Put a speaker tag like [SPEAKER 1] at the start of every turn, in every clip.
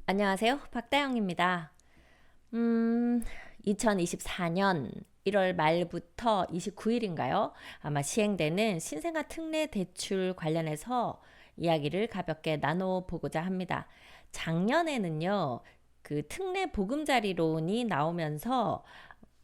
[SPEAKER 1] 안녕하세요. 박다영입니다. 2024년 1월 말부터 29일인가요? 아마 시행되는 신생아 특례 대출 관련해서 이야기를 가볍게 나눠보고자 합니다. 작년에는요, 그 특례 보금자리론이 나오면서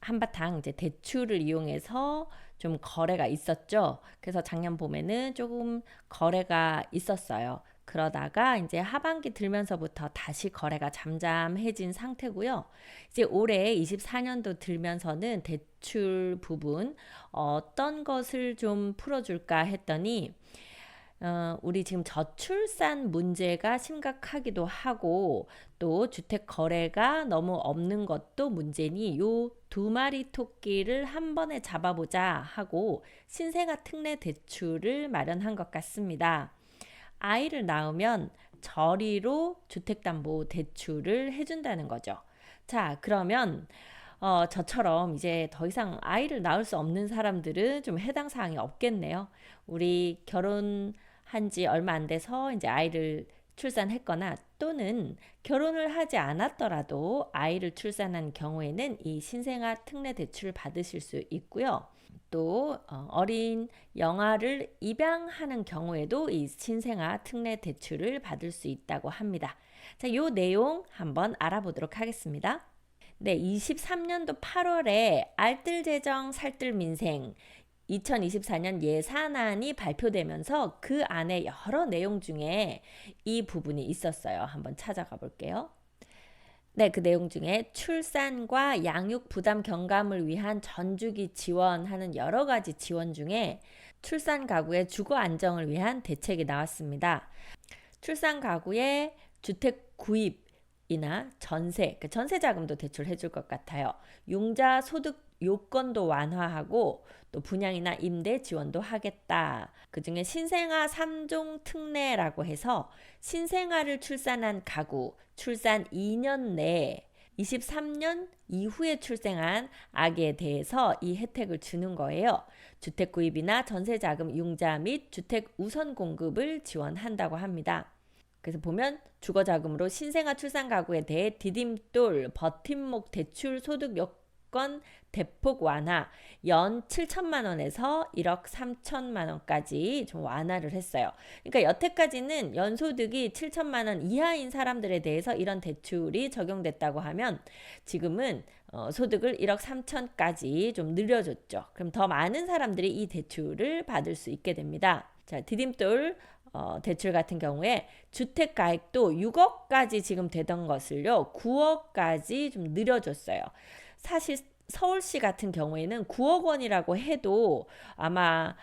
[SPEAKER 1] 한바탕 이제 대출을 이용해서 좀 거래가 있었죠. 그래서 작년 봄에는 조금 거래가 있었어요. 그러다가 이제 하반기 들면서부터 다시 거래가 잠잠해진 상태고요. 이제 올해 24년도 들면서는 대출 부분 어떤 것을 좀 풀어줄까 했더니 우리 지금 저출산 문제가 심각하기도 하고 또 주택 거래가 너무 없는 것도 문제니 요 두 마리 토끼를 한 번에 잡아보자 하고 신생아 특례 대출을 마련한 것 같습니다. 아이를 낳으면 저리로 주택담보대출을 해준다는 거죠. 자, 그러면 저처럼 이제 더 이상 아이를 낳을 수 없는 사람들은 좀 해당 사항이 없겠네요. 우리 결혼한 지 얼마 안 돼서 이제 아이를 출산했거나 또는 결혼을 하지 않았더라도 아이를 출산한 경우에는 이 신생아 특례 대출을 받으실 수 있고요. 또 어린 영아를 입양하는 경우에도 이 신생아 특례 대출을 받을 수 있다고 합니다. 자, 요 내용 한번 알아보도록 하겠습니다. 네, 23년도 8월에 알뜰재정 살뜰민생 2024년 예산안이 발표되면서 그 안에 여러 내용 중에 이 부분이 있었어요. 한번 찾아가 볼게요. 네, 그 내용 중에 출산과 양육 부담 경감을 위한 전주기 지원하는 여러 가지 지원 중에 출산 가구의 주거 안정을 위한 대책이 나왔습니다. 출산 가구의 주택 구입이나 전세, 그 전세 자금도 대출해 줄 것 같아요. 융자 소득 요건도 완화하고 또 분양이나 임대 지원도 하겠다. 그중에 신생아 3종 특례라고 해서 신생아를 출산한 가구, 출산 2년 내에 23년 이후에 출생한 아기에 대해서 이 혜택을 주는 거예요. 주택 구입이나 전세 자금 융자 및 주택 우선 공급을 지원한다고 합니다. 그래서 보면 주거자금으로 신생아 출산 가구에 대해 디딤돌, 버팀목 대출 소득 요건 대폭 완화, 연 7천만 원에서 1억 3천만 원까지 좀 완화를 했어요. 그러니까 여태까지는 연소득이 7천만 원 이하인 사람들에 대해서 이런 대출이 적용됐다고 하면 지금은 소득을 1억 3천까지 좀 늘려줬죠. 그럼 더 많은 사람들이 이 대출을 받을 수 있게 됩니다. 자, 디딤돌 대출 같은 경우에 주택 가액도 6억까지 지금 되던 것을요 9억까지 좀 늘려줬어요. 사실 서울시 같은 경우에는 9억 원이라고 해도 아마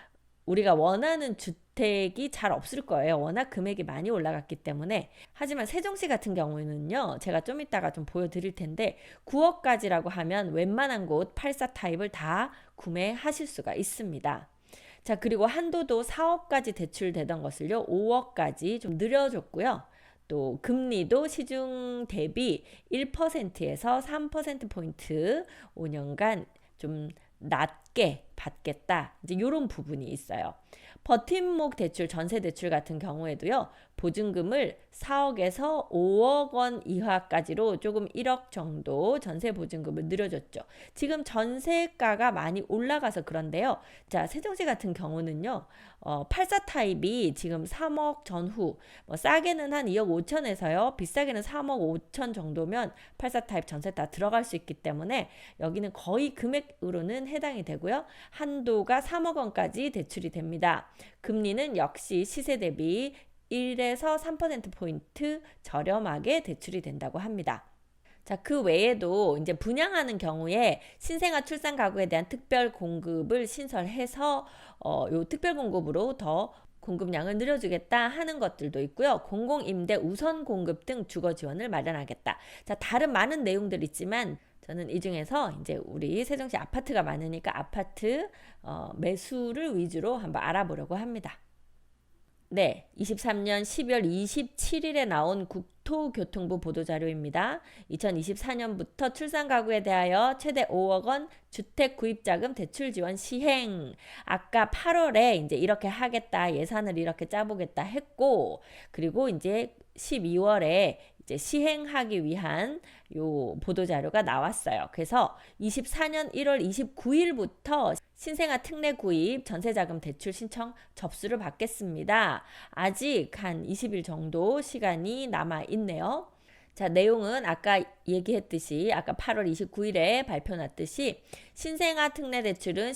[SPEAKER 1] 우리가 원하는 주택이 잘 없을 거예요. 워낙 금액이 많이 올라갔기 때문에. 하지만 세종시 같은 경우에는요. 제가 좀 이따가 좀 보여드릴 텐데 9억까지라고 하면 웬만한 곳 84 타입을 다 구매하실 수가 있습니다. 자, 그리고 한도도 4억까지 대출되던 것을요, 5억까지 좀 늘려줬고요. 또 금리도 시중 대비 1%에서 3%포인트 5년간 좀 낮게 받겠다. 이제 이런 부분이 있어요. 버팀목 대출, 전세 대출 같은 경우에도요. 보증금을 4억에서 5억 원 이하까지로 조금 1억 정도 전세 보증금을 늘려줬죠. 지금 전세가가 많이 올라가서 그런데요. 자, 세종시 같은 경우는요. 84 타입이 지금 3억 전후, 뭐 싸게는 한 2억 5천에서요. 비싸게는 3억 5천 정도면 84 타입 전세 다 들어갈 수 있기 때문에 여기는 거의 금액으로는 해당이 되고요. 한도가 3억 원까지 대출이 됩니다. 금리는 역시 시세 대비 1에서 3%포인트 저렴하게 대출이 된다고 합니다. 자, 그 외에도 이제 분양하는 경우에 신생아 출산 가구에 대한 특별 공급을 신설해서 요 특별 공급으로 더 공급량을 늘려주겠다 하는 것들도 있고요. 공공임대 우선 공급 등 주거 지원을 마련하겠다. 자, 다른 많은 내용들 있지만 저는 이 중에서 이제 우리 세종시 아파트가 많으니까 아파트 매수를 위주로 한번 알아보려고 합니다. 네, 23년 12월 27일에 나온 국토교통부 보도자료입니다. 2024년부터 출산 가구에 대하여 최대 5억 원 주택 구입자금 대출 지원 시행. 아까 8월에 이제 이렇게 하겠다, 예산을 이렇게 짜보겠다 했고, 그리고 이제 12월에 이제 시행하기 위한 요 보도자료가 나왔어요. 그래서 24년 1월 29일부터 신생아 특례 구입 전세자금 대출 신청 접수를 받겠습니다. 아직 한 20일 정도 시간이 남아 있네요. 자, 내용은 아까 얘기했듯이 아까 8월 29일에 발표 났듯이 신생아 특례 대출은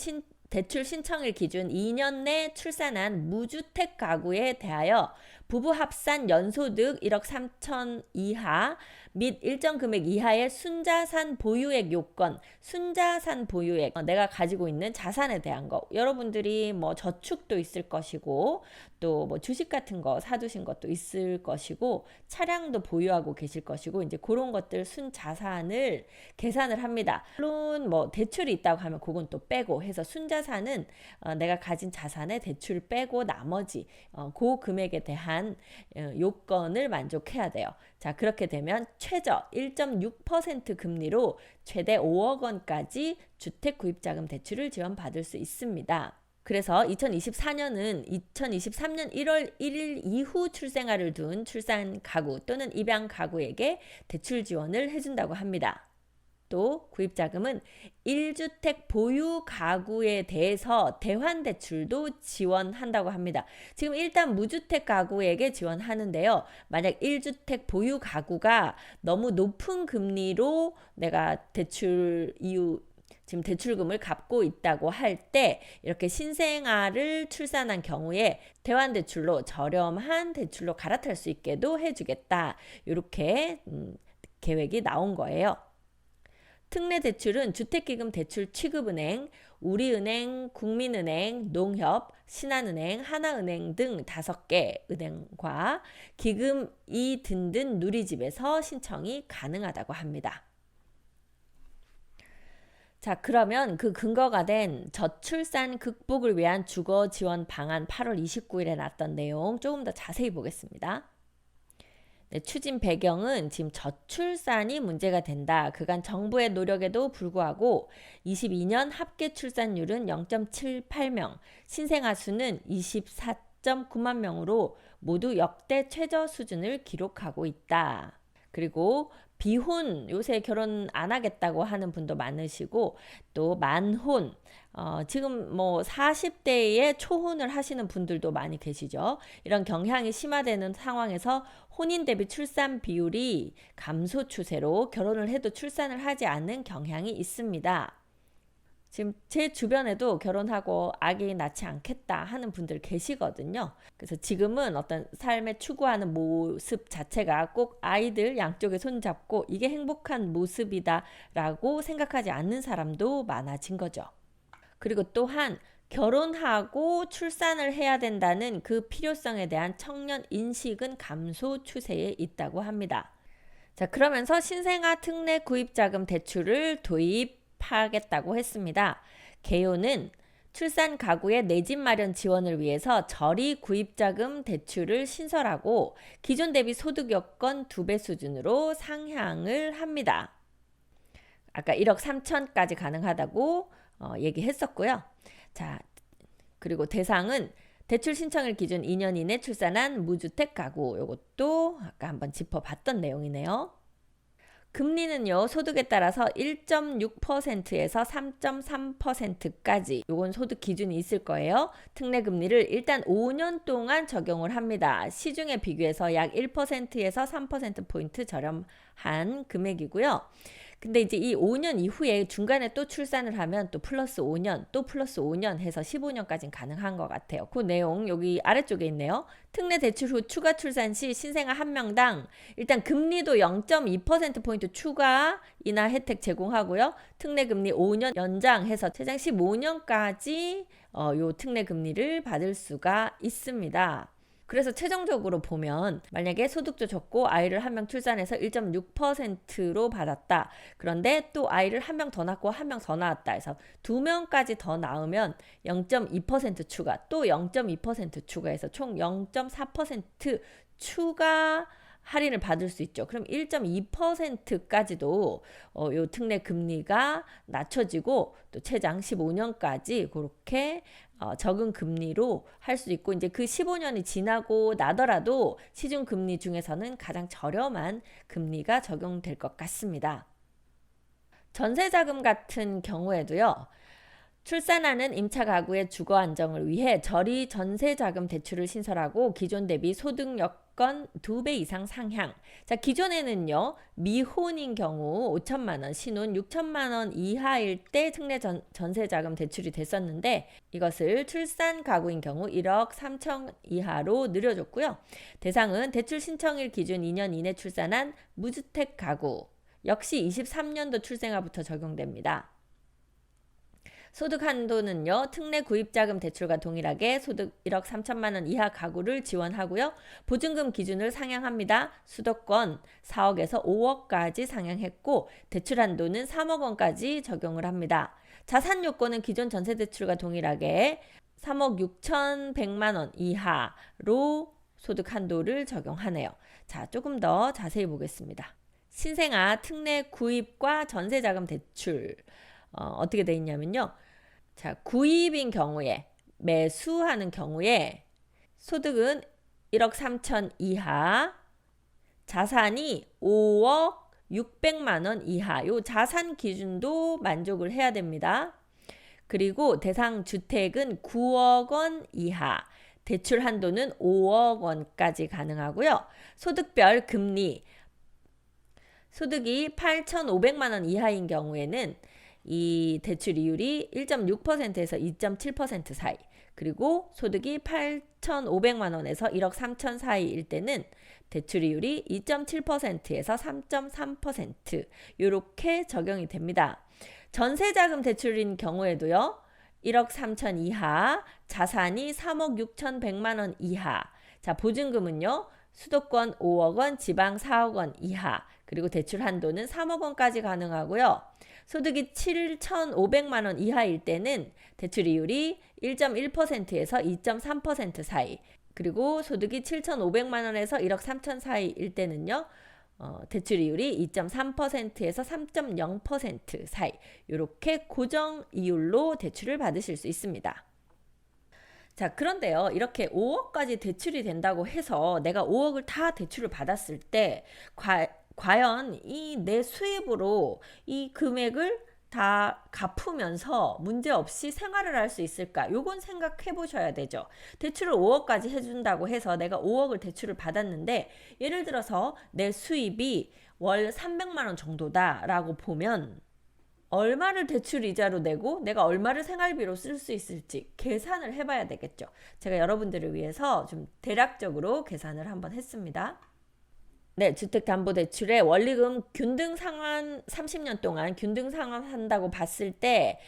[SPEAKER 1] 대출 신청일 기준 2년 내 출산한 무주택 가구에 대하여 부부 합산 연소득 1억 3천 이하 및 일정 금액 이하의 순자산 보유액 요건, 순자산 보유액, 내가 가지고 있는 자산에 대한 거. 여러분들이 뭐 저축도 있을 것이고 또 뭐 주식 같은 거 사두신 것도 있을 것이고 차량도 보유하고 계실 것이고 이제 그런 것들 순자산을 계산을 합니다. 물론 뭐 대출이 있다고 하면 그건 또 빼고 해서 순자산은 내가 가진 자산에 대출 빼고 나머지 그 금액에 대한 요건을 만족해야 돼요. 자, 그렇게 되면 최저 1.6% 금리로 최대 5억 원까지 주택 구입자금 대출을 지원받을 수 있습니다. 그래서 2024년은 2023년 1월 1일 이후 출생아를 둔 출산 가구 또는 입양 가구에게 대출 지원을 해준다고 합니다. 또 구입자금은 1주택 보유 가구에 대해서 대환대출도 지원한다고 합니다. 지금 일단 무주택 가구에게 지원하는데요. 만약 1주택 보유 가구가 너무 높은 금리로 내가 지금 대출금을 갚고 있다고 할 때 이렇게 신생아를 출산한 경우에 대환대출로 저렴한 대출로 갈아탈 수 있게도 해주겠다. 이렇게 계획이 나온 거예요. 특례 대출은 주택기금 대출 취급은행, 우리은행, 국민은행, 농협, 신한은행, 하나은행 등 5개 은행과 기금이 든든 누리집에서 신청이 가능하다고 합니다. 자, 그러면 그 근거가 된 저출산 극복을 위한 주거 지원 방안 8월 29일에 났던 내용 조금 더 자세히 보겠습니다. 네, 추진 배경은 지금 저출산이 문제가 된다. 그간 정부의 노력에도 불구하고 22년 합계 출산율은 0.78명, 신생아 수는 24.9만 명으로 모두 역대 최저 수준을 기록하고 있다. 그리고 비혼, 요새 결혼 안 하겠다고 하는 분도 많으시고 또 만혼, 지금 뭐 40대에 초혼을 하시는 분들도 많이 계시죠. 이런 경향이 심화되는 상황에서 혼인 대비 출산 비율이 감소 추세로 결혼을 해도 출산을 하지 않는 경향이 있습니다. 지금 제 주변에도 결혼하고 아기 낳지 않겠다 하는 분들 계시거든요. 그래서 지금은 어떤 삶에 추구하는 모습 자체가 꼭 아이들 양쪽에 손잡고 이게 행복한 모습이다라고 생각하지 않는 사람도 많아진 거죠. 그리고 또한 결혼하고 출산을 해야 된다는 그 필요성에 대한 청년 인식은 감소 추세에 있다고 합니다. 자, 그러면서 신생아 특례 구입자금 대출을 도입하겠다고 했습니다. 개요는 출산 가구의 내 집 마련 지원을 위해서 저리 구입자금 대출을 신설하고 기존 대비 소득 여건 2배 수준으로 상향을 합니다. 아까 1억 3천까지 가능하다고 얘기했었고요. 자, 그리고 대상은 대출 신청일 기준 2년 이내 출산한 무주택 가구, 이것도 아까 한번 짚어봤던 내용이네요. 금리는요, 소득에 따라서 1.6%에서 3.3%까지 요건 소득 기준이 있을 거예요. 특례 금리를 일단 5년 동안 적용을 합니다. 시중에 비교해서 약 1%에서 3%포인트 저렴한 금액이고요. 근데 이제 이 5년 이후에 중간에 또 출산을 하면 또 플러스 5년, 또 플러스 5년 해서 15년까지는 가능한 것 같아요. 그 내용 여기 아래쪽에 있네요. 특례 대출 후 추가 출산 시 신생아 1명당 일단 금리도 0.2%포인트 추가 인하 혜택 제공하고요. 특례 금리 5년 연장해서 최장 15년까지 요 특례 금리를 받을 수가 있습니다. 그래서 최종적으로 보면 만약에 소득도 적고 아이를 1명 출산해서 1.6%로 받았다. 그런데 또 아이를 1명 더 낳고 1명 더 낳았다 해서 2명까지 더 낳으면 0.2% 추가, 또 0.2% 추가해서 총 0.4% 추가 할인을 받을 수 있죠. 그럼 1.2%까지도 요 특례 금리가 낮춰지고 또 최장 15년까지 그렇게 적은 금리로 할 수 있고, 이제 그 15년이 지나고 나더라도 시중 금리 중에서는 가장 저렴한 금리가 적용될 것 같습니다. 전세자금 같은 경우에도요. 출산하는 임차 가구의 주거 안정을 위해 저리 전세자금 대출을 신설하고 기존 대비 소득 여건 2배 이상 상향. 자, 기존에는요. 미혼인 경우 5천만 원, 신혼 6천만 원 이하일 때 특례 전세자금 대출이 됐었는데 이것을 출산 가구인 경우 1억 3천 이하로 늘려줬고요. 대상은 대출 신청일 기준 2년 이내 출산한 무주택 가구. 역시 23년도 출생아부터 적용됩니다. 소득 한도는요. 특례 구입자금 대출과 동일하게 소득 1억 3천만 원 이하 가구를 지원하고요. 보증금 기준을 상향합니다. 수도권 4억에서 5억까지 상향했고 대출 한도는 3억 원까지 적용을 합니다. 자산 요건은 기존 전세 대출과 동일하게 3억 6,100만 원 이하로 소득 한도를 적용하네요. 자, 조금 더 자세히 보겠습니다. 신생아 특례 구입과 전세자금 대출 어떻게 돼 있냐면요. 자, 구입인 경우에 매수하는 경우에 소득은 1억 3천 이하, 자산이 5억 600만 원 이하, 요 자산 기준도 만족을 해야 됩니다. 그리고 대상 주택은 9억 원 이하, 대출 한도는 5억 원까지 가능하고요. 소득별 금리, 소득이 8,500만 원 이하인 경우에는 이 대출 이율이 1.6%에서 2.7% 사이, 그리고 소득이 8,500만 원에서 1억 3천 사이일 때는 대출 이율이 2.7%에서 3.3% 이렇게 적용이 됩니다. 전세자금 대출인 경우에도요. 1억 3천 이하, 자산이 3억 6,100만 원 이하. 자, 보증금은요. 수도권 5억 원, 지방 4억 원 이하, 그리고 대출 한도는 3억 원까지 가능하고요. 소득이 7,500만 원 이하일 때는 대출 이율이 1.1%에서 2.3% 사이, 그리고 소득이 7,500만 원에서 1억 3천 사이일 때는요. 대출 이율이 2.3%에서 3.0% 사이, 이렇게 고정 이율로 대출을 받으실 수 있습니다. 자, 그런데요. 이렇게 5억까지 대출이 된다고 해서 내가 5억을 다 대출을 받았을 때 과연 이 내 수입으로 이 금액을 다 갚으면서 문제없이 생활을 할 수 있을까? 요건 생각해 보셔야 되죠. 대출을 5억까지 해준다고 해서 내가 5억을 대출을 받았는데 예를 들어서 내 수입이 월 300만 원 정도다라고 보면 얼마를 대출 이자로 내고 내가 얼마를 생활비로 쓸 수 있을지 계산을 해봐야 되겠죠. 제가 여러분들을 위해서 좀 대략적으로 계산을 한번 했습니다. 네, 주택담보대출의 원리금 균등 상환 30년 동안 균등 상환한다고 봤을 때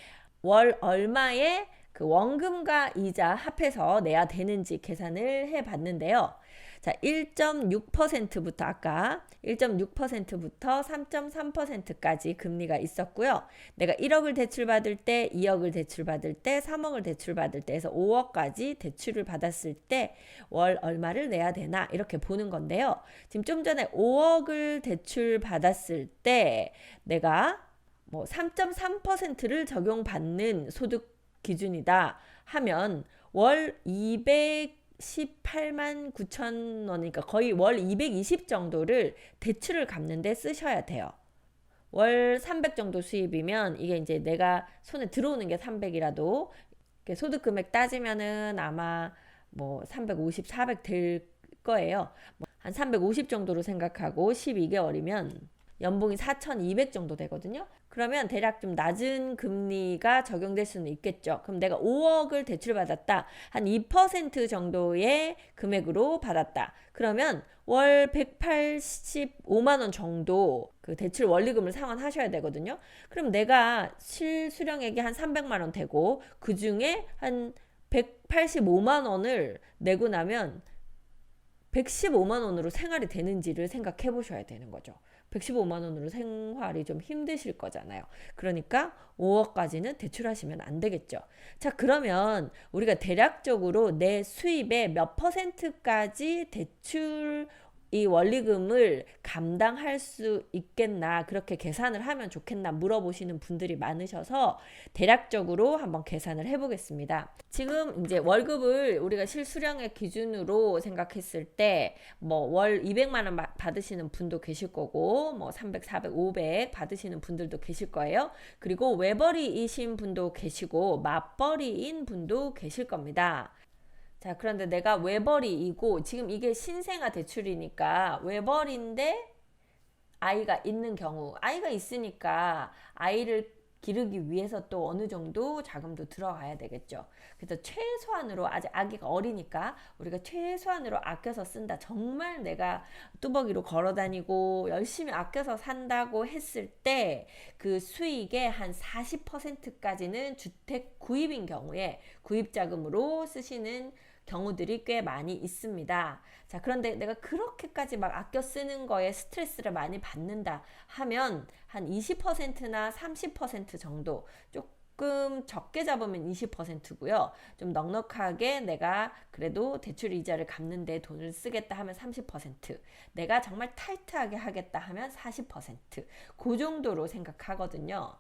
[SPEAKER 1] 월 얼마의 그 원금과 이자 합해서 내야 되는지 계산을 해봤는데요. 자, 1.6%부터 아까 1.6%부터 3.3%까지 금리가 있었고요. 내가 1억을 대출받을 때, 2억을 대출받을 때, 3억을 대출받을 때에서 5억까지 대출을 받았을 때 월 얼마를 내야 되나 이렇게 보는 건데요. 지금 좀 전에 5억을 대출받았을 때 내가 뭐 3.3%를 적용받는 소득 기준이다 하면 월 218만 9천 원이니까 거의 월 220 정도를 대출을 갚는데 쓰셔야 돼요. 월 300 정도 수입이면 이게 이제 내가 손에 들어오는 게 300이라도 소득 금액 따지면은 아마 뭐 350, 400 될 거예요. 한 350 정도로 생각하고 12개월이면 연봉이 4,200 정도 되거든요. 그러면 대략 좀 낮은 금리가 적용될 수는 있겠죠. 그럼 내가 5억을 대출받았다. 한 2% 정도의 금액으로 받았다. 그러면 월 185만 원 정도 그 대출 원리금을 상환하셔야 되거든요. 그럼 내가 실수령액이 한 300만 원 되고 그 중에 한 185만 원을 내고 나면 115만 원으로 생활이 되는지를 생각해 보셔야 되는 거죠. 115만 원으로 생활이 좀 힘드실 거잖아요. 그러니까 5억까지는 대출하시면 안 되겠죠. 자, 그러면 우리가 대략적으로 내 수입의 몇 %까지 대출 이 원리금을 감당할 수 있겠나, 그렇게 계산을 하면 좋겠나 물어보시는 분들이 많으셔서 대략적으로 한번 계산을 해보겠습니다. 지금 이제 월급을 우리가 실수령의 기준으로 생각했을 때 뭐 월 200만 원 받으시는 분도 계실 거고, 뭐 300, 400, 500 받으시는 분들도 계실 거예요. 그리고 외벌이이신 분도 계시고 맞벌이인 분도 계실 겁니다. 자, 그런데 내가 외벌이이고 지금 이게 신생아 대출이니까 외벌인데 아이가 있는 경우, 아이가 있으니까 아이를 기르기 위해서 또 어느 정도 자금도 들어가야 되겠죠. 그래서 최소한으로, 아직 아기가 어리니까 우리가 최소한으로 아껴서 쓴다. 정말 내가 뚜벅이로 걸어 다니고 열심히 아껴서 산다고 했을 때 그 수익의 한 40%까지는 주택 구입인 경우에 구입 자금으로 쓰시는 경우들이 꽤 많이 있습니다. 자, 그런데 내가 그렇게까지 막 아껴 쓰는 거에 스트레스를 많이 받는다 하면 한 20%나 30% 정도, 조금 적게 잡으면 20%고요. 좀 넉넉하게 내가 그래도 대출 이자를 갚는 데 돈을 쓰겠다 하면 30%, 내가 정말 타이트하게 하겠다 하면 40%, 그 정도로 생각하거든요.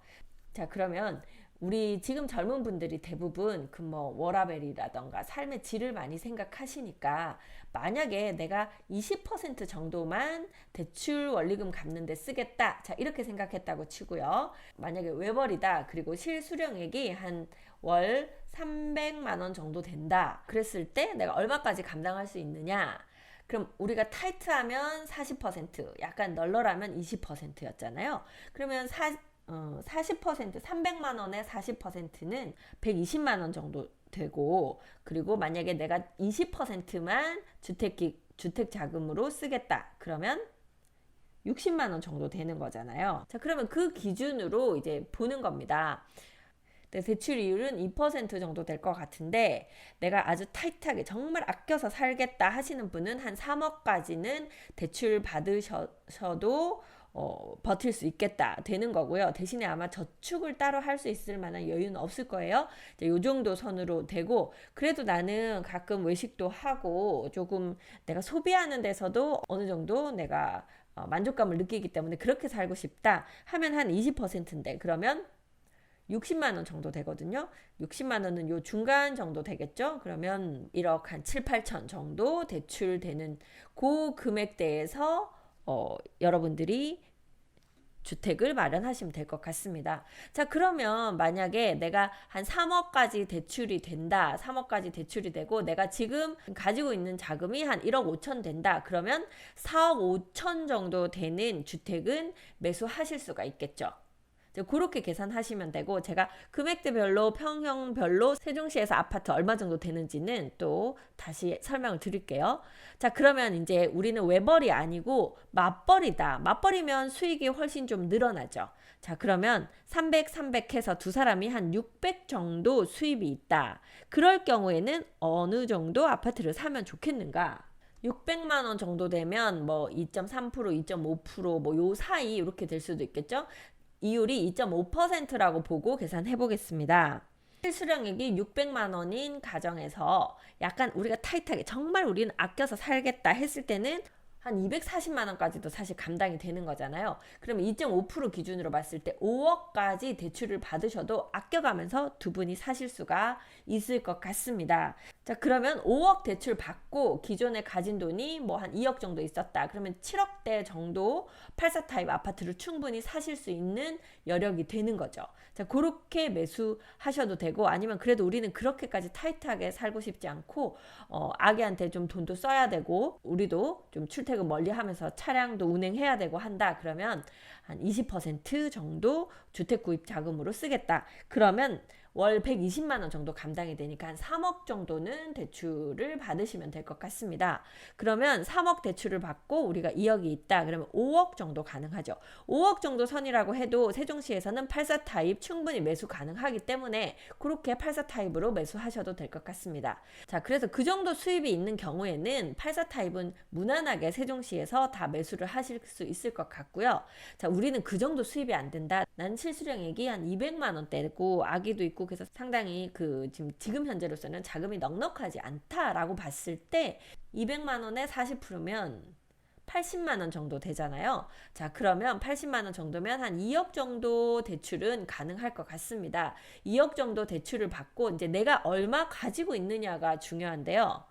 [SPEAKER 1] 자, 그러면 우리 지금 젊은 분들이 대부분 그 뭐 워라밸이라던가 삶의 질을 많이 생각하시니까, 만약에 내가 20% 정도만 대출 원리금 갚는 데 쓰겠다, 자 이렇게 생각했다고 치고요. 만약에 외벌이다, 그리고 실수령액이 한 월 300만 원 정도 된다 그랬을 때 내가 얼마까지 감당할 수 있느냐. 그럼 우리가 타이트하면 40%, 약간 널널하면 20%였잖아요. 그러면 40%, 300만 원의 40%는 120만 원 정도 되고, 그리고 만약에 내가 20%만 주택 자금으로 쓰겠다 그러면 60만 원 정도 되는 거잖아요. 자, 그러면 그 기준으로 이제 보는 겁니다. 대출 이율은 2% 정도 될 것 같은데, 내가 아주 타이트하게 정말 아껴서 살겠다 하시는 분은 한 3억까지는 대출 받으셔도 버틸 수 있겠다 되는 거고요. 대신에 아마 저축을 따로 할 수 있을 만한 여유는 없을 거예요. 이제 요 정도 선으로 되고, 그래도 나는 가끔 외식도 하고 조금 내가 소비하는 데서도 어느 정도 내가 만족감을 느끼기 때문에 그렇게 살고 싶다 하면 한 20%인데, 그러면 60만 원 정도 되거든요. 60만 원은 요 중간 정도 되겠죠. 그러면 1억 한 7, 8천 정도 대출되는 그 금액대에서 여러분들이 주택을 마련하시면 될 것 같습니다. 자, 그러면 만약에 내가 한 3억까지 대출이 된다. 3억까지 대출이 되고 내가 지금 가지고 있는 자금이 한 1억 5천 된다. 그러면 4억 5천 정도 되는 주택은 매수하실 수가 있겠죠. 그렇게 계산하시면 되고, 제가 금액대별로 평형별로 세종시에서 아파트 얼마 정도 되는지는 또 다시 설명을 드릴게요. 자, 그러면 이제 우리는 외벌이 아니고 맞벌이다. 맞벌이면 수익이 훨씬 좀 늘어나죠. 자, 그러면 300, 300 해서 두 사람이 한 600 정도 수입이 있다. 그럴 경우에는 어느 정도 아파트를 사면 좋겠는가? 600만 원 정도 되면 뭐 2.3%, 2.5%, 뭐 요 사이 이렇게 될 수도 있겠죠. 이율이 2.5%라고 보고 계산해 보겠습니다. 실수령액이 600만 원인 가정에서 약간 우리가 타이트하게 정말 우리는 아껴서 살겠다 했을 때는 한 240만 원까지도 사실 감당이 되는 거잖아요. 그러면 2.5% 기준으로 봤을 때 5억까지 대출을 받으셔도 아껴가면서 두 분이 사실 수가 있을 것 같습니다. 자, 그러면 5억 대출 받고 기존에 가진 돈이 뭐 한 2억 정도 있었다. 그러면 7억대 정도 84 타입 아파트를 충분히 사실 수 있는 여력이 되는 거죠. 자, 그렇게 매수하셔도 되고, 아니면 그래도 우리는 그렇게까지 타이트하게 살고 싶지 않고 아기한테 좀 돈도 써야 되고 우리도 좀 출퇴근 멀리 하면서 차량도 운행해야 되고 한다. 그러면 한 20% 정도 주택 구입 자금으로 쓰겠다. 그러면 월 120만 원 정도 감당이 되니까 한 3억 정도는 대출을 받으시면 될 것 같습니다. 그러면 3억 대출을 받고 우리가 2억이 있다. 그러면 5억 정도 가능하죠. 5억 정도 선이라고 해도 세종시에서는 84 타입 충분히 매수 가능하기 때문에 그렇게 84 타입으로 매수하셔도 될 것 같습니다. 자, 그래서 그 정도 수입이 있는 경우에는 84 타입은 무난하게 세종시에서 다 매수를 하실 수 있을 것 같고요. 자, 우리는 그 정도 수입이 안 된다. 난 실수령액이 한 200만 원대고 아기도 있고 그래서 상당히 지금 현재로서는 자금이 넉넉하지 않다라고 봤을 때 200만 원에 40%면 80만 원 정도 되잖아요. 자, 그러면 80만 원 정도면 한 2억 정도 대출은 가능할 것 같습니다. 2억 정도 대출을 받고 이제 내가 얼마 가지고 있느냐가 중요한데요.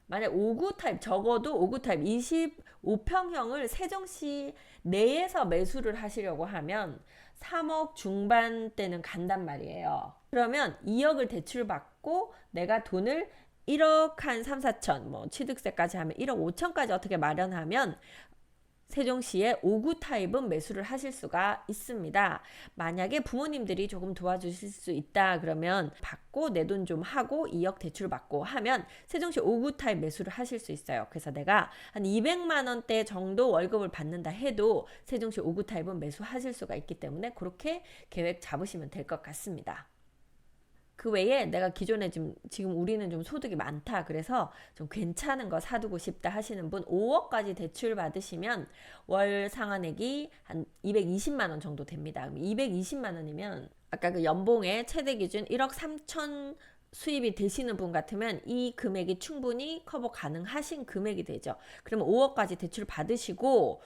[SPEAKER 1] 만약 5구 타입, 적어도 5구 타입 25평형을 세종시 내에서 매수를 하시려고 하면 3억 중반대는 간단 말이에요. 그러면 2억을 대출받고 내가 돈을 1억 한 3, 4천, 뭐 취득세까지 하면 1억 5천까지 어떻게 마련하면 세종시의 5구 타입은 매수를 하실 수가 있습니다. 만약에 부모님들이 조금 도와주실 수 있다 그러면 받고 내 돈 좀 하고 2억 대출 받고 하면 세종시 5구 타입 매수를 하실 수 있어요. 그래서 내가 한 200만 원대 정도 월급을 받는다 해도 세종시 5구 타입은 매수하실 수가 있기 때문에 그렇게 계획 잡으시면 될 것 같습니다. 그 외에 내가 기존에 지금 우리는 좀 소득이 많다 그래서 좀 괜찮은 거 사두고 싶다 하시는 분 5억까지 대출 받으시면 월 상환액이 한 220만 원 정도 됩니다. 그럼 220만 원이면 아까 그 연봉의 최대 기준 1억 3천 수입이 되시는 분 같으면 이 금액이 충분히 커버 가능하신 금액이 되죠. 그러면 5억까지 대출 받으시고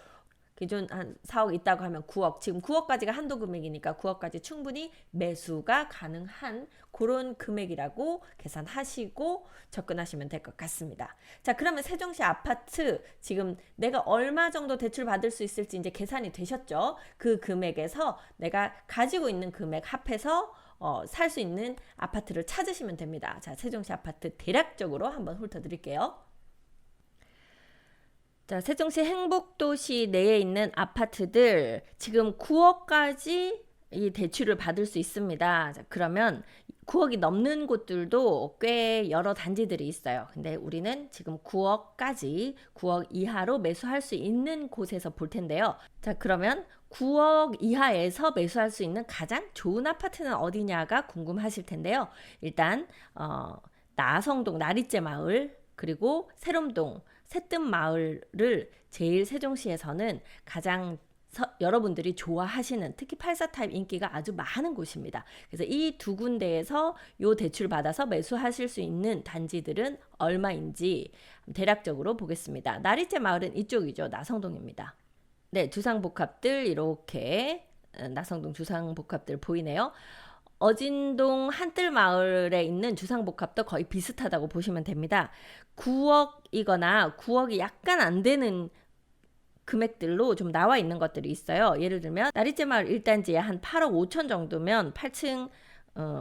[SPEAKER 1] 기존 한 4억 있다고 하면 9억, 지금 9억까지가 한도 금액이니까 9억까지 충분히 매수가 가능한 그런 금액이라고 계산하시고 접근하시면 될 것 같습니다. 자, 그러면 세종시 아파트 지금 내가 얼마 정도 대출 받을 수 있을지 이제 계산이 되셨죠? 그 금액에서 내가 가지고 있는 금액 합해서 살 수 있는 아파트를 찾으시면 됩니다. 자, 세종시 아파트 대략적으로 한번 훑어드릴게요. 자, 세종시 행복도시 내에 있는 아파트들 지금 9억까지 이 대출을 받을 수 있습니다. 자, 그러면 9억이 넘는 곳들도 꽤 여러 단지들이 있어요. 근데 우리는 지금 9억까지 9억 이하로 매수할 수 있는 곳에서 볼 텐데요. 자, 그러면 9억 이하에서 매수할 수 있는 가장 좋은 아파트는 어디냐가 궁금하실 텐데요. 일단 나성동 나리째 마을 그리고 세롬동 새뜸마을을 제일 세종시에서는 가장 여러분들이 좋아하시는 특히 84 타입 인기가 아주 많은 곳입니다. 그래서 이 두 군데에서 요 대출 받아서 매수하실 수 있는 단지들은 얼마인지 대략적으로 보겠습니다. 나리째 마을은 이쪽이죠. 나성동입니다. 네, 주상복합들 이렇게 나성동 주상복합들 보이네요. 어진동 한뜰마을에 있는 주상복합도 거의 비슷하다고 보시면 됩니다. 9억이거나 9억이 약간 안 되는 금액들로 좀 나와 있는 것들이 있어요. 예를 들면 나리째 마을 1단지에 한 8억 5천 정도면 8층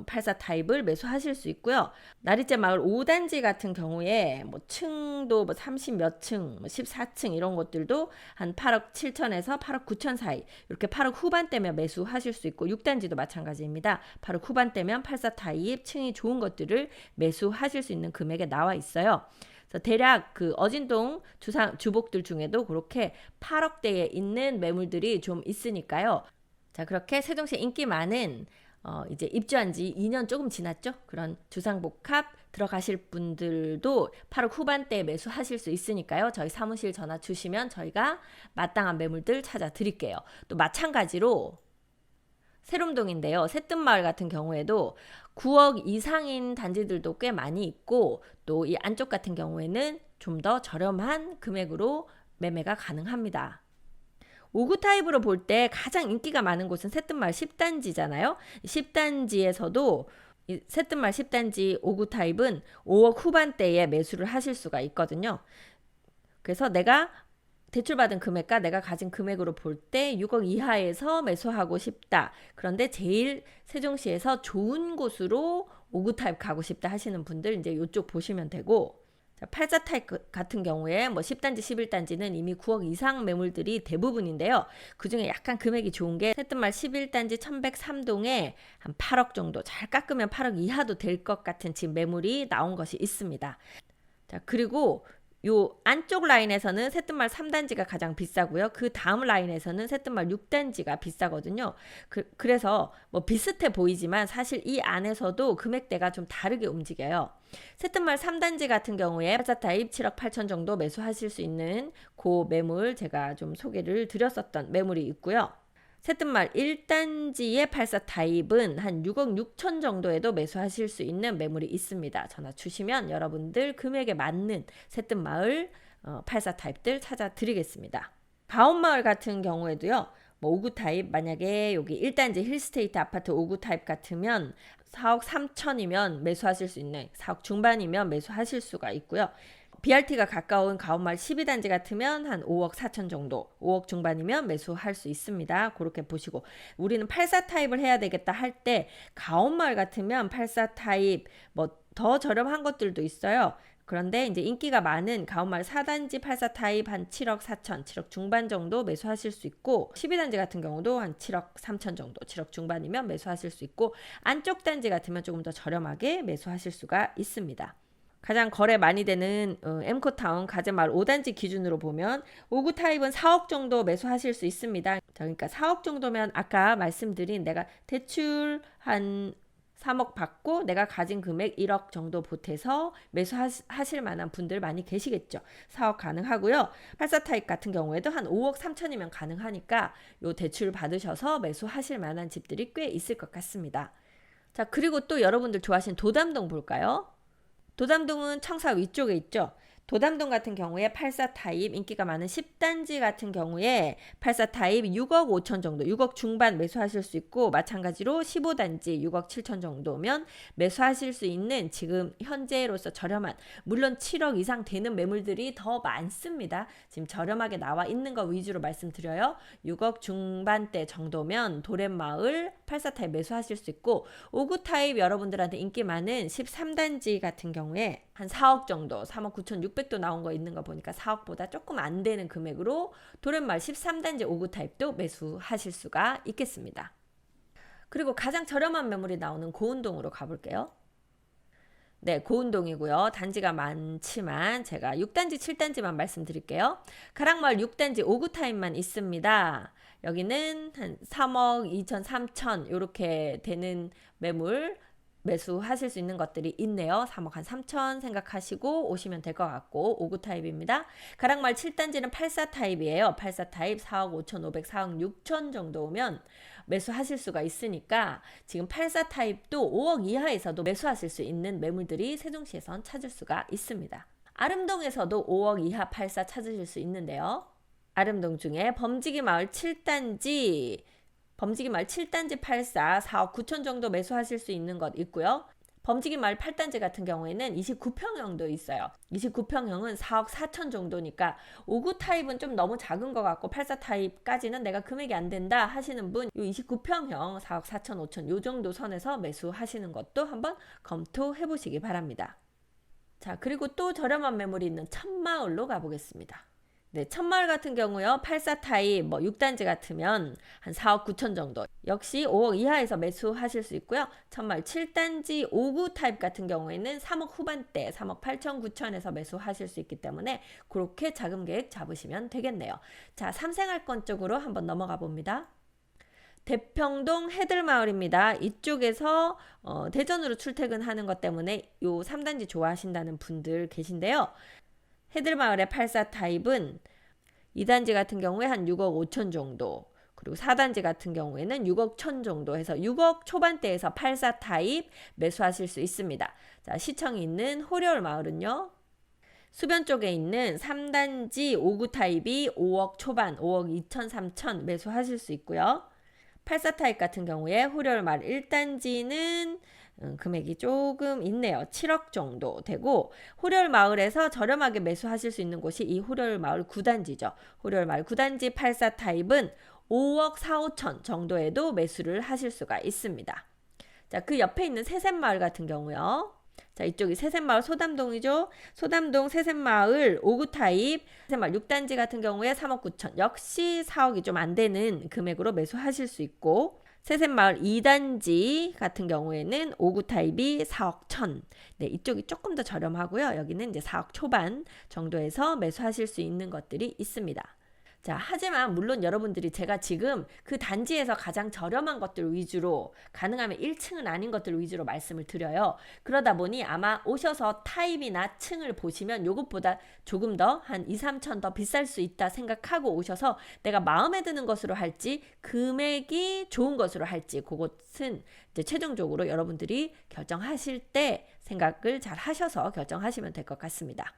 [SPEAKER 1] 84 타입을 매수하실 수 있고요. 나리째 마을 5단지 같은 경우에 뭐 층도 뭐 30 몇 층, 뭐 14층 이런 것들도 한 8억 7천에서 8억 9천 사이 이렇게 8억 후반대면 매수하실 수 있고 6단지도 마찬가지입니다. 8억 후반대면 84 타입 층이 좋은 것들을 매수하실 수 있는 금액에 나와 있어요. 그래서 대략 그 어진동 주복들 중에도 그렇게 8억대에 있는 매물들이 좀 있으니까요. 자, 그렇게 세종시 인기 많은 이제 입주한 지 2년 조금 지났죠. 그런 주상복합 들어가실 분들도 8억 후반대에 매수하실 수 있으니까요. 저희 사무실 전화 주시면 저희가 마땅한 매물들 찾아 드릴게요. 또 마찬가지로 세롬동인데요. 새뜸마을 같은 경우에도 9억 이상인 단지들도 꽤 많이 있고 또 이 안쪽 같은 경우에는 좀 더 저렴한 금액으로 매매가 가능합니다. 5구 타입으로 볼 때 가장 인기가 많은 곳은 새뜸마을 10단지잖아요. 10단지에서도 새뜸마을 10단지 5구 타입은 5억 후반대에 매수를 하실 수가 있거든요. 그래서 내가 대출받은 금액과 내가 가진 금액으로 볼 때 6억 이하에서 매수하고 싶다. 그런데 제일 세종시에서 좋은 곳으로 5구 타입 가고 싶다 하시는 분들 이제 이쪽 보시면 되고 84 타입 같은 경우에 뭐 10단지, 11단지는 이미 9억 이상 매물들이 대부분인데요. 그중에 약간 금액이 좋은 게 새뜸마을 11단지 1103동에 한 8억 정도 잘 깎으면 8억 이하도 될 것 같은 지금 매물이 나온 것이 있습니다. 자, 그리고 요 안쪽 라인에서는 새뜸마을 3단지가 가장 비싸고요. 그 다음 라인에서는 새뜸마을 6단지가 비싸거든요. 그래서 뭐 비슷해 보이지만 사실 이 안에서도 금액대가 좀 다르게 움직여요. 새뜸마을 3단지 같은 경우에 84 타입 7억 8천 정도 매수하실 수 있는 그 매물 제가 좀 소개를 드렸었던 매물이 있고요. 새뜸마을 1단지의 84 타입은 한 6억 6천 정도에도 매수하실 수 있는 매물이 있습니다. 전화 주시면 여러분들 금액에 맞는 새뜸마을 84 타입들 찾아 드리겠습니다. 가온마을 같은 경우에도요. 뭐 5구 타입 만약에 여기 1단지 힐스테이트 아파트 5구 타입 같으면 4억 3천이면 매수하실 수 있는 4억 중반이면 매수하실 수가 있고요. BRT가 가까운 가온마을 12단지 같으면 한 5억 4천 정도 5억 중반이면 매수할 수 있습니다. 그렇게 보시고 우리는 84 타입을 해야 되겠다 할 때 가온마을 같으면 84 타입 뭐 더 저렴한 것들도 있어요. 그런데 이제 인기가 많은 가온마을 4단지 84 타입 한 7억 4천, 7억 중반 정도 매수하실 수 있고 12단지 같은 경우도 한 7억 3천 정도, 7억 중반이면 매수하실 수 있고 안쪽 단지 같으면 조금 더 저렴하게 매수하실 수가 있습니다. 가장 거래 많이 되는 엠코타운 가재마을 5단지 기준으로 보면 5구 타입은 4억 정도 매수하실 수 있습니다. 그러니까 4억 정도면 아까 말씀드린 내가 대출 한 3억 받고 내가 가진 금액 1억 정도 보태서 매수하실 만한 분들 많이 계시겠죠. 4억 가능하고요. 84 타입 같은 경우에도 한 5억 3천이면 가능하니까 요 대출 받으셔서 매수하실 만한 집들이 꽤 있을 것 같습니다. 자, 그리고 또 여러분들 좋아하시는 도담동 볼까요? 도담동은 청사 위쪽에 있죠. 도담동 같은 경우에 84 타입 인기가 많은 10단지 같은 경우에 84 타입 6억 5천 정도 6억 중반 매수하실 수 있고 마찬가지로 15단지 6억 7천 정도면 매수하실 수 있는 지금 현재로서 저렴한 물론 7억 이상 되는 매물들이 더 많습니다. 지금 저렴하게 나와 있는 거 위주로 말씀드려요. 6억 중반대 정도면 도렛마을 84 타입 매수하실 수 있고 5구 타입 여러분들한테 인기 많은 13단지 같은 경우에 한 4억 정도 3억 9,600도 나온 거 있는 거 보니까 4억보다 조금 안 되는 금액으로 도렛마을 13단지 5구 타입도 매수하실 수가 있겠습니다. 그리고 가장 저렴한 매물이 나오는 고운동으로 가볼게요. 네, 고운동이고요. 단지가 많지만 제가 6단지 7단지만 말씀드릴게요. 가락마을 6단지 5구 타입만 있습니다. 여기는 한 3억 2천 3천 이렇게 되는 매물 매수하실 수 있는 것들이 있네요. 3억 한 3천 생각하시고 오시면 될 것 같고 5구 타입입니다. 가락마을 7단지는 84 타입이에요. 84 타입 4억 5천 5백 4억 6천 정도 오면 매수하실 수가 있으니까 지금 84 타입도 5억 이하에서도 매수하실 수 있는 매물들이 세종시에선 찾을 수가 있습니다. 아름동에서도 5억 이하 84 찾으실 수 있는데요. 아름동 중에 범지기 마을 7단지 84 4억 9천 정도 매수하실 수 있는 것 있고요. 범지기 마을 8단지 같은 경우에는 29평형도 있어요. 29평형은 4억 4천 정도니까 5구 타입은 좀 너무 작은 것 같고 84 타입까지는 내가 금액이 안 된다 하시는 분 이 29평형 4억 4천 5천 요 정도 선에서 매수하시는 것도 한번 검토해 보시기 바랍니다. 자, 그리고 또 저렴한 매물이 있는 천마을로 가보겠습니다. 네, 천마을 같은 경우요. 84 타입 뭐 6단지 같으면 한 4억 9천 정도. 역시 5억 이하에서 매수하실 수 있고요. 천마을 7단지 5구 타입 같은 경우에는 3억 후반대 3억 8천 9천에서 매수하실 수 있기 때문에 그렇게 자금 계획 잡으시면 되겠네요. 자, 삼생활권 쪽으로 한번 넘어가 봅니다. 대평동 해들마을입니다. 이쪽에서 대전으로 출퇴근하는 것 때문에 요 3단지 좋아하신다는 분들 계신데요. 해들마을의 84 타입은 2단지 같은 경우에 한 6억 5천 정도 그리고 4단지 같은 경우에는 6억 천 정도 해서 6억 초반대에서 84 타입 매수하실 수 있습니다. 자, 시청이 있는 호려울 마을은요. 수변 쪽에 있는 3단지 5구 타입이 5억 초반 5억 2천 3천 매수하실 수 있고요. 84 타입 같은 경우에 호려울 마을 1단지는 금액이 조금 있네요. 7억 정도 되고 호려울 마을에서 저렴하게 매수하실 수 있는 곳이 이 호려울 마을 9단지죠. 호려울 마을 9단지 84 타입은 5억 4, 5천 정도에도 매수를 하실 수가 있습니다. 자, 그 옆에 있는 새샘마을 같은 경우요. 자, 이쪽이 새샘마을 소담동이죠. 소담동 새샘마을 5구 타입 새샘마을 6단지 같은 경우에 3억 9천 역시 4억이 좀 안 되는 금액으로 매수하실 수 있고 새샘마을 2단지 같은 경우에는 5구 타입이 4억 천. 네, 이쪽이 조금 더 저렴하고요. 여기는 이제 4억 초반 정도에서 매수하실 수 있는 것들이 있습니다. 자, 하지만 물론 여러분들이 제가 지금 그 단지에서 가장 저렴한 것들 위주로 가능하면 1층은 아닌 것들 위주로 말씀을 드려요. 그러다 보니 아마 오셔서 타입이나 층을 보시면 요것보다 조금 더 한 2, 3천 더 비쌀 수 있다 생각하고 오셔서 내가 마음에 드는 것으로 할지 금액이 좋은 것으로 할지 그것은 이제 최종적으로 여러분들이 결정하실 때 생각을 잘 하셔서 결정하시면 될 것 같습니다.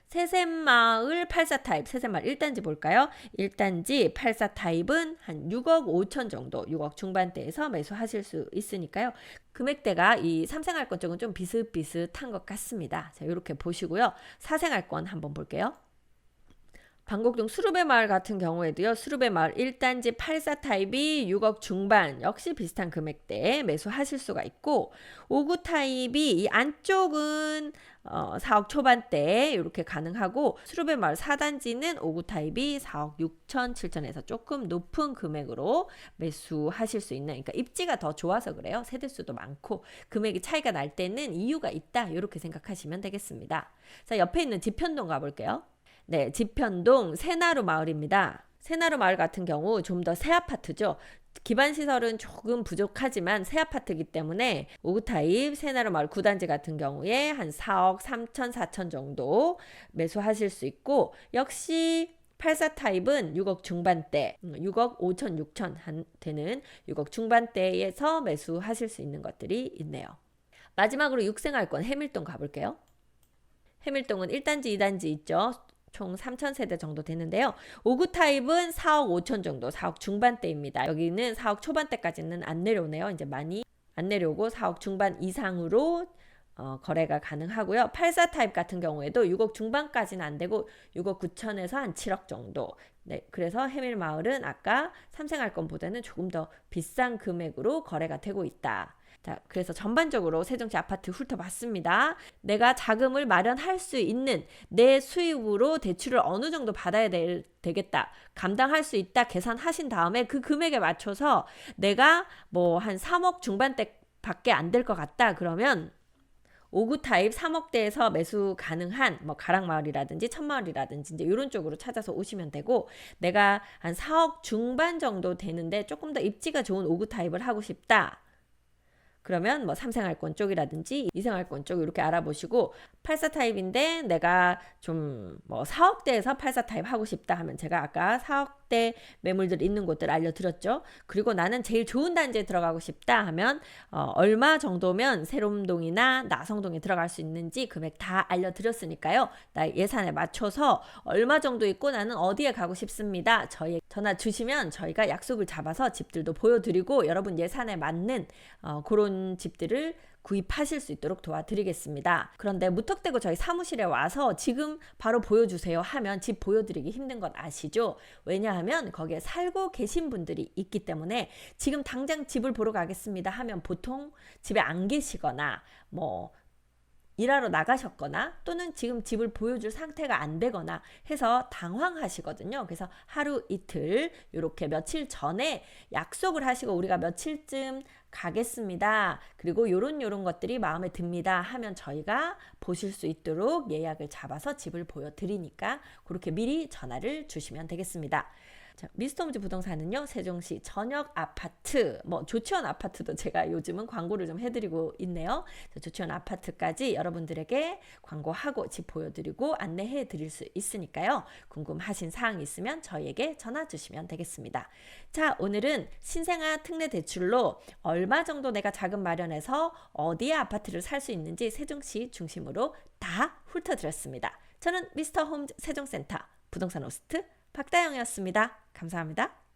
[SPEAKER 1] 세샘마을 84 타입, 세샘마을 1단지 볼까요? 1단지 84 타입은 한 6억 5천 정도, 6억 중반대에서 매수하실 수 있으니까요. 금액대가 이 삼생활권 쪽은 좀 비슷비슷한 것 같습니다. 자, 이렇게 보시고요. 사생활권 한번 볼게요. 방곡동 수루베 마을 같은 경우에도요. 수루베 마을 1단지 84 타입이 6억 중반 역시 비슷한 금액대에 매수하실 수가 있고 59 타입이 이 안쪽은 4억 초반대에 이렇게 가능하고 수루베 마을 4단지는 59 타입이 4억 6천 7천에서 조금 높은 금액으로 매수하실 수 있는 그러니까 입지가 더 좋아서 그래요. 세대수도 많고 금액이 차이가 날 때는 이유가 있다. 이렇게 생각하시면 되겠습니다. 자, 옆에 있는 지편동 가볼게요. 네, 지편동 새나루 마을입니다. 새나루 마을 같은 경우 좀 더 새 아파트죠. 기반 시설은 조금 부족하지만 새 아파트이기 때문에 5구 타입 새나루 마을 9단지 같은 경우에 한 4억 3천 4천 정도 매수하실 수 있고 역시 84 타입은 6억 중반대, 6억 5천 6천 되는 6억 중반대에서 매수하실 수 있는 것들이 있네요. 마지막으로 육생활권 해밀동 가볼게요. 해밀동은 1단지 2단지 있죠. 총 3,000세대 정도 되는데요. 5구 타입은 4억 5천 정도, 4억 중반대입니다. 여기는 4억 초반대까지는 안 내려오네요. 이제 많이 안 내려오고 4억 중반 이상으로 거래가 가능하고요. 84 타입 같은 경우에도 6억 중반까지는 안 되고 6억 9천에서 한 7억 정도. 네, 그래서 해밀마을은 아까 삼생활권보다는 조금 더 비싼 금액으로 거래가 되고 있다. 자, 그래서 전반적으로 세종시 아파트 훑어봤습니다. 내가 자금을 마련할 수 있는 내 수입으로 대출을 어느 정도 받아야 되겠다. 감당할 수 있다 계산하신 다음에 그 금액에 맞춰서 내가 뭐 한 3억 중반대밖에 안 될 것 같다. 그러면 5구 타입 3억대에서 매수 가능한 뭐 가락마을이라든지 천마을이라든지 이제 이런 쪽으로 찾아서 오시면 되고 내가 한 4억 중반 정도 되는데 조금 더 입지가 좋은 5구 타입을 하고 싶다. 그러면 뭐 삼생활권 쪽이라든지 이생활권 쪽 이렇게 알아보시고 84 타입인데 내가 좀 뭐 4억대에서 84 타입 하고 싶다 하면 제가 아까 4억대 매물들 있는 곳들 알려드렸죠. 그리고 나는 제일 좋은 단지에 들어가고 싶다 하면 얼마 정도면 세롬동이나 나성동에 들어갈 수 있는지 금액 다 알려드렸으니까요. 나 예산에 맞춰서 얼마 정도 있고 나는 어디에 가고 싶습니다. 저희 전화 주시면 저희가 약속을 잡아서 집들도 보여드리고 여러분 예산에 맞는 그런 집들을 구입하실 수 있도록 도와드리겠습니다. 그런데 무턱대고 저희 사무실에 와서 지금 바로 보여주세요 하면 집 보여드리기 힘든 건 아시죠? 왜냐하면 거기에 살고 계신 분들이 있기 때문에 지금 당장 집을 보러 가겠습니다 하면 보통 집에 안 계시거나 뭐 일하러 나가셨거나 또는 지금 집을 보여줄 상태가 안 되거나 해서 당황하시거든요. 그래서 하루 이틀 이렇게 며칠 전에 약속을 하시고 우리가 며칠쯤 가겠습니다. 그리고 요런 것들이 마음에 듭니다 하면 저희가 보실 수 있도록 예약을 잡아서 집을 보여드리니까 그렇게 미리 전화를 주시면 되겠습니다. 자, 미스터홈즈 부동산은요 세종시 전역 아파트 뭐 조치원 아파트도 제가 요즘은 광고를 좀 해드리고 있네요. 조치원 아파트까지 여러분들에게 광고하고 집 보여드리고 안내해 드릴 수 있으니까요. 궁금하신 사항 있으면 저희에게 전화 주시면 되겠습니다. 자, 오늘은 신생아 특례 대출로 얼마 정도 내가 자금 마련해서 어디에 아파트를 살 수 있는지 세종시 중심으로 다 훑어드렸습니다. 저는 미스터홈즈 세종센터 부동산 호스트 박다영이었습니다. 감사합니다.